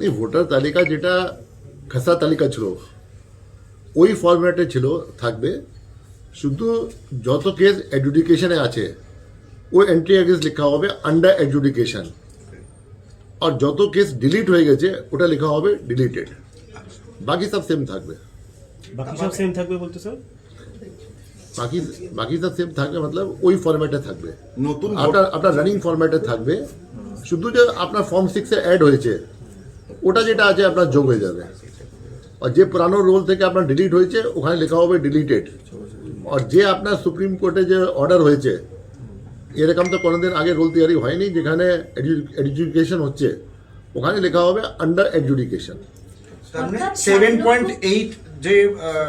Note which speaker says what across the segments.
Speaker 1: এই ভোটার তালিকা যেটা খাসা তালিকা ছিল ওই ফরম্যাটে ছিল থাকবে, শুধু যত কেস এডুকেশনে আছে ওই এন্ট্রি অ্যাগেন্স লেখা হবে আন্ডার এডুকেশন, আর যত কেস ডিলিট হয়ে গেছে ওটা লেখা হবে ডিলিটেড। বাকি সব সেম থাকবে।
Speaker 2: বাকি সব সেম থাকবে বলতে স্যার?
Speaker 1: বাকি বাকি সব সেম থাকবে মতলব ওই ফরম্যাটে থাকবে,
Speaker 3: নতুন
Speaker 1: আপনার রানিং ফরম্যাটে থাকবে। শুধু যে আপনার ফর্ম 6-এ অ্যাড হয়েছে ওটা যেটা আছে আপনার যোগ হয়ে যাবে, আর যে পুরানো রোল থেকে আপনার ডিলিট হয়েছে ওখানে লেখা হবে ডিলিটেড। আর যে আপনার সুপ্রিম কোর্টে যে অর্ডার হয়েছে এরকম তো কোনোদিন আগে রোল তৈরি হয়নি যেখানে এডুকেশন হচ্ছে, ওখানে লেখা হবে আন্ডার এডুকেশন।
Speaker 4: 7.8 যে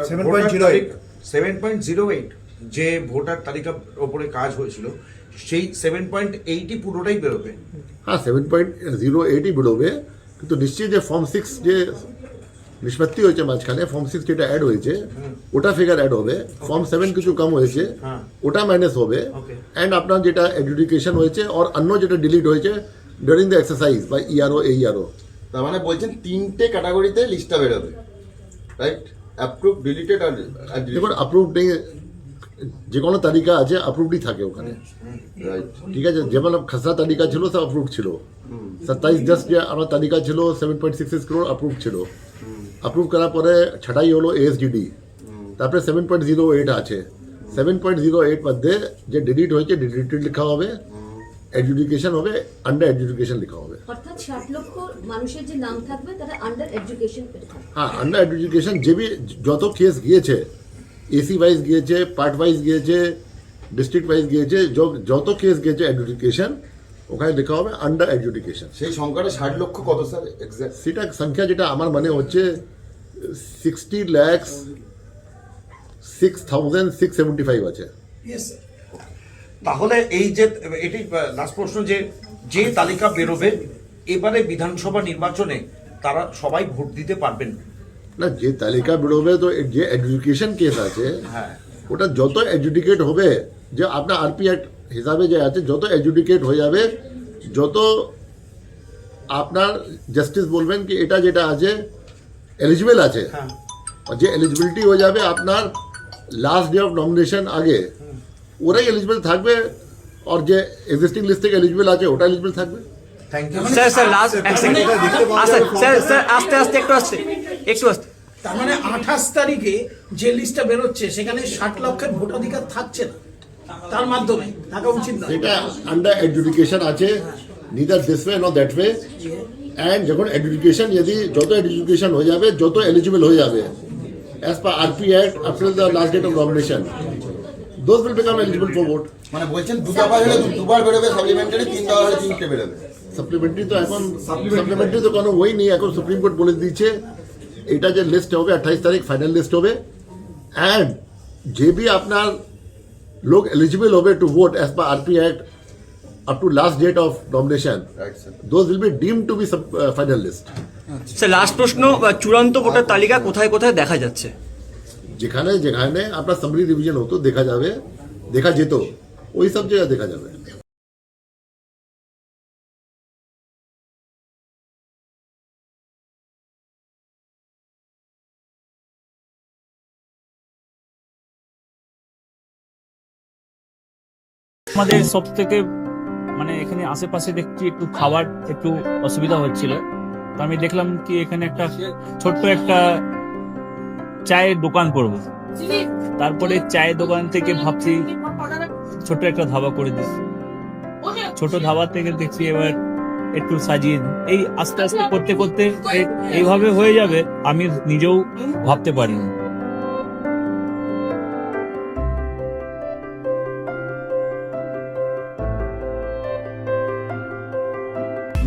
Speaker 2: 7.08
Speaker 4: 7.08 যে ভোটার তালিকার ওপরে কাজ হয়েছিল সেই 7.8ই পুরোটাই বেরোবে।
Speaker 1: হ্যাঁ 7.08ই বেরোবে, কিন্তু নিশ্চয়ই যে ফর্ম 6 যে নিষ্পত্তি হয়েছে মাঝখানে, ফর্ম 6 যেটা অ্যাড হয়েছে ওটা ফিগার অ্যাড হবে, ফর্ম 7 কিছু কম হয়েছে ওটা মাইনাস হবে, অ্যান্ড আপনার যেটা এডুকেশন হয়েছে আর অন্য যেটা ডিলিট হয়েছে ডিউরিং দ্য এক্সারসাইজ বা ইআরও এইআরও।
Speaker 3: তার মানে বলছেন 3টে ক্যাটাগরিতে লিস্টটা বেরোবে, রাইট? অ্যাপ্রুভ, ডিলিটেড আর
Speaker 1: দেখুন অ্যাপ্রুভ নেই, যে কোনো তালিকা আছে অ্যাপ্রুভডই থাকে ওখানে,
Speaker 3: রাইট।
Speaker 1: ঠিক আছে? যেমন খাসা তালিকা ছিল সব অ্যাপ্রুভ ছিল, 27 যে আমার তালিকা ছিল 7.66 crore অ্যাপ্রুভ ছিল, অ্যাপ্রুভ করার পরে ছাটাই হলো এএসডিডি, তারপরে 7.08 আছে, 7.08 মধ্যে যে ডিলিট হয়েছে ডিলিটেড লেখা হবে, এডুকেশন হবে আন্ডার এডুকেশন লেখা হবে।
Speaker 5: অর্থাৎ 60 লক্ষ মানুষের যে নাম থাকবে তারা আন্ডার এডুকেশন থাকবে।
Speaker 1: হ্যাঁ আন্ডার এডুকেশন যে যত কেস গিয়েছে, এসি ওয়াইজ গিয়েছে, পার্ট ওয়াইজ গিয়েছে, ডিস্ট্রিক্ট ওয়াইজ গিয়েছে, যত কেস গিয়েছে এডুকেশন ওখানে লেখা হবে আন্ডার এডুকেশন।
Speaker 3: সেই সংখ্যাটা 60 লক্ষ কত স্যার এক্স্যাক্ট?
Speaker 1: সেটা সংখ্যা যেটা আমার মনে হচ্ছে 60,06,675 আছে।
Speaker 4: তাহলে এই যে এটি লাস্ট প্রশ্ন, যে তালিকা বেরোবে এবারে বিধানসভা নির্বাচনে তারা সবাই ভোট দিতে পারবেন
Speaker 1: না, যে তালিকা বেরোবে তো যে এডুকেশন কেস আছে
Speaker 4: হ্যাঁ
Speaker 1: ওটা যত এডুকেট হবে, যে আপনার আরপি অ্যাক্ট হিসাবে যে আছে যত এডুকেট হয়ে যাবে, যত আপনার জাস্টিস বলবেন কি এটা যেটা আছে এলিজিবল আছে,
Speaker 4: হ্যাঁ
Speaker 1: আর যে এলিজিবিলিটি হয়ে যাবে আপনার লাস্ট ডে অফ নমিনেশন আগে ওরাই এলিজিবল থাকবে, আর যে এক্সিস্টিং লিস্ট থেকে এলিজিবল আছে ওটা এলিজিবল থাকবে।
Speaker 4: থ্যাংক ইউ
Speaker 6: স্যার লাস্ট এক সেকেন্ড স্যার আস্তে আস্তে একটু আস্তে।
Speaker 7: তার মানে 28 তারিখে যে লিস্টটা বেরোচ্ছে সেখানে 60 লক্ষের ভোটাধিকার থাকছে না, তার মাধ্যমে থাকা উচিত না।
Speaker 1: এটা আন্ডার এডুকেশন আছে, neither this way not that way, and যখন এডুকেশন যদি যত এডুকেশন হয়ে যাবে যত এলিজিবল হয়ে যাবে as per RP act after the last date of nomination those will become eligible for vote.
Speaker 3: মানে বলছেন দুবার হলে দুবার বেরোবে, সাপ্লিমেন্টারি 3 হলে 3টে বেরোবে।
Speaker 1: সাপ্লিমেন্টারি তো এখন সাপ্লিমেন্টারি তো কোনো ওই নেই, এখন সুপ্রিম কোর্ট বলে দিচ্ছে এটা যে লিস্ট হবে 28 তারিখ ফাইনাল লিস্ট হবে, অ্যান্ড যে भी আপনার লোক এলিজিবল হবে to vote as per RP act up to last date of nomination
Speaker 3: right sir.
Speaker 1: Those will be deemed to be final list.
Speaker 6: Sir last প্রশ্ন, চূড়ান্ত ভোটার তালিকা কোথায় কোথায় দেখা যাচ্ছে?
Speaker 1: যেখানে যেখানে আপনার সামারি রিভিশন হতো দেখা যাবে, দেখা যেত ওই সব জায়গায় দেখা যাবে।
Speaker 8: আমাদের সব থেকে মানে এখানে আশেপাশে দেখছি একটু খাবার একটু অসুবিধা হচ্ছিল, তো আমি দেখলাম কি এখানে একটা ছোট্ট একটা চায়ের দোকান করব। তারপরে চায়ের দোকান থেকে ভাবছি ছোট একটা ধাবা করে দিই, ছোট ধাবা থেকে দেখছি এবার একটু সাজিয়ে দিই। এই আস্তে আস্তে করতে করতে এইভাবে হয়ে যাবে আমি নিজেও ভাবতে পারিনি।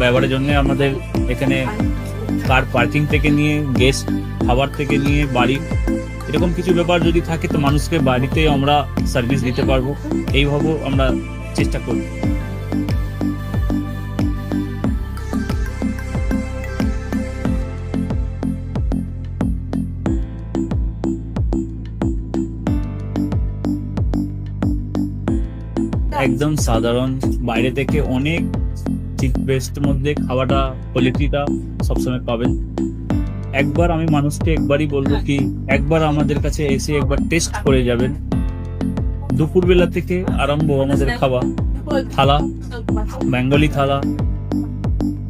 Speaker 8: ব্যবহারের জন্য আমাদের এখানে কার পার্কিং থেকে নিয়ে গেস্ট খাবার থেকে নিয়ে বাড়ি এরকম কিছু ব্যাপার যদি থাকে তো মানুষকে বাড়িতে আমরা সার্ভিস দিতে পারবো, এইভাবে আমরা চেষ্টা করব। একদম সাধারণ, বাইরে থেকে অনেক চিপ বেস্ট মধ্যে খাওয়াটা কোয়ালিটিটা সবসময় পাবেন। একবার আমি মানুষকে একবারই বলবো কি একবার আমাদের কাছে এসে একবার টেস্ট করে যাবেন। দুপুরবেলা থেকে আরম্ভ আমাদের খাওয়া, থালা, বেঙ্গলি থালা,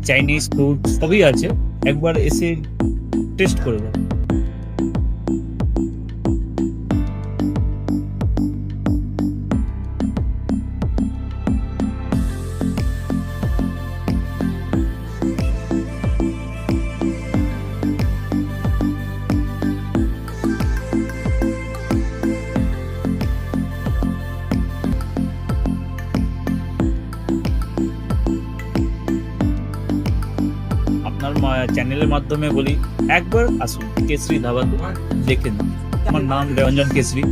Speaker 8: চাইনিজ ফুড সবই আছে, একবার এসে টেস্ট করে যাবেন। আপনার চ্যানেলের মাধ্যমে বলি একবার আসুন কেশরী ধাবাতে দেখে নিন। আমার নাম Dewanjan Keshari.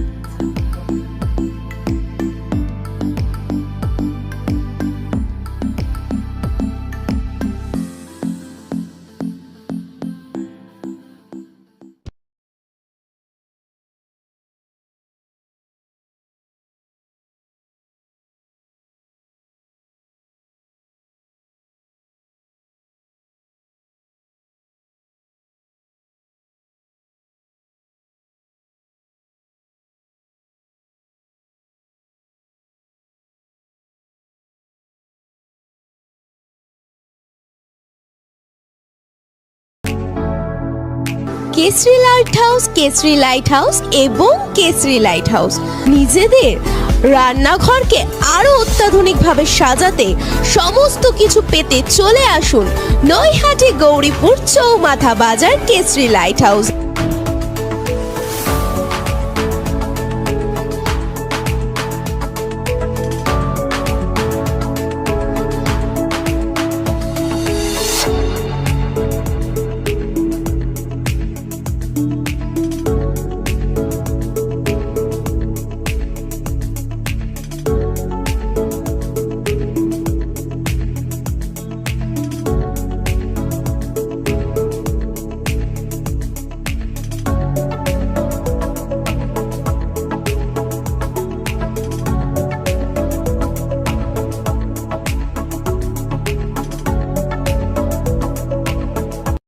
Speaker 9: Keshari lighthouse, Keshari lighthouse এবং কেশরী লাইট হাউস নিজেদের রান্নাঘরকে আরো অত্যাধুনিকভাবে সাজাতে সমস্ত কিছু পেতে চলে আসুন নৈহাটি গৌরীপুর চৌমাথা বাজার কেশরী লাইট হাউস।